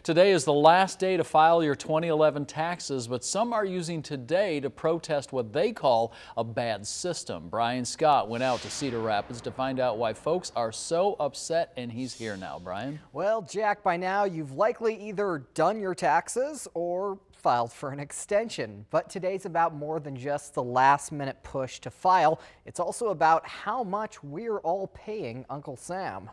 Today is the last day to file your 2011 taxes, but some are using today to protest what they call a bad system. Brian Scott went out to Cedar Rapids to find out why folks are so upset, and he's here now. Brian? Well, Jack, by now you've likely either done your taxes or filed for an extension. But today's about more than just the last-minute push to file. It's also about how much we're all paying Uncle Sam.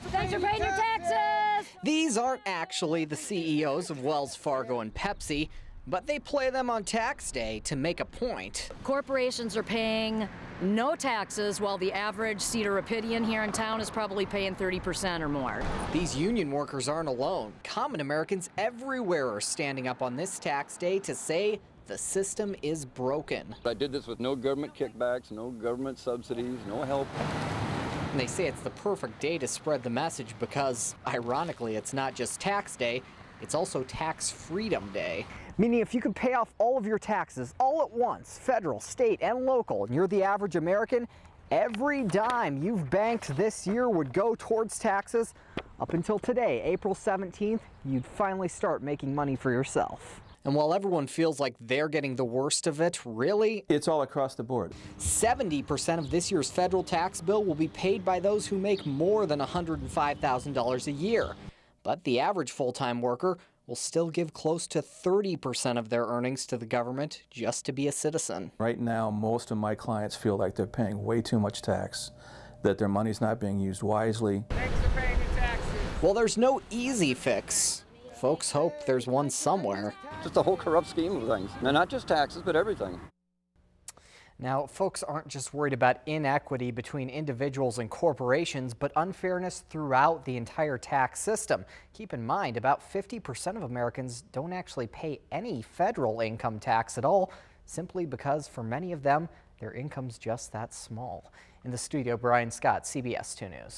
Thanks for paying your taxes! These aren't actually the CEOs of Wells Fargo and Pepsi, but they play them on tax day to make a point. Corporations are paying no taxes, while the average Cedar Rapidian here in town is probably paying 30% or more. These union workers aren't alone. Common Americans everywhere are standing up on this tax day to say the system is broken. I did this with no government kickbacks, no government subsidies, no help. And they say it's the perfect day to spread the message because, ironically, it's not just tax day, it's also tax freedom day. Meaning if you could pay off all of your taxes all at once, federal, state, and local, and you're the average American, every dime you've banked this year would go towards taxes. Up until today, April 17th, you'd finally start making money for yourself. And while everyone feels like they're getting the worst of it, really, it's all across the board. 70% of this year's federal tax bill will be paid by those who make more than $105,000 a year. But the average full-time worker will still give close to 30% of their earnings to the government just to be a citizen. Right now, most of my clients feel like they're paying way too much tax, that their money's not being used wisely. Thanks for paying your taxes. Well, there's no easy fix. Folks hope there's one somewhere. Just the whole corrupt scheme of things. Now, not just taxes, but everything. Now, folks aren't just worried about inequity between individuals and corporations, but unfairness throughout the entire tax system. Keep in mind, about 50% of Americans don't actually pay any federal income tax at all, simply because for many of them, their income's just that small. In the studio, Brian Scott, CBS 2 News.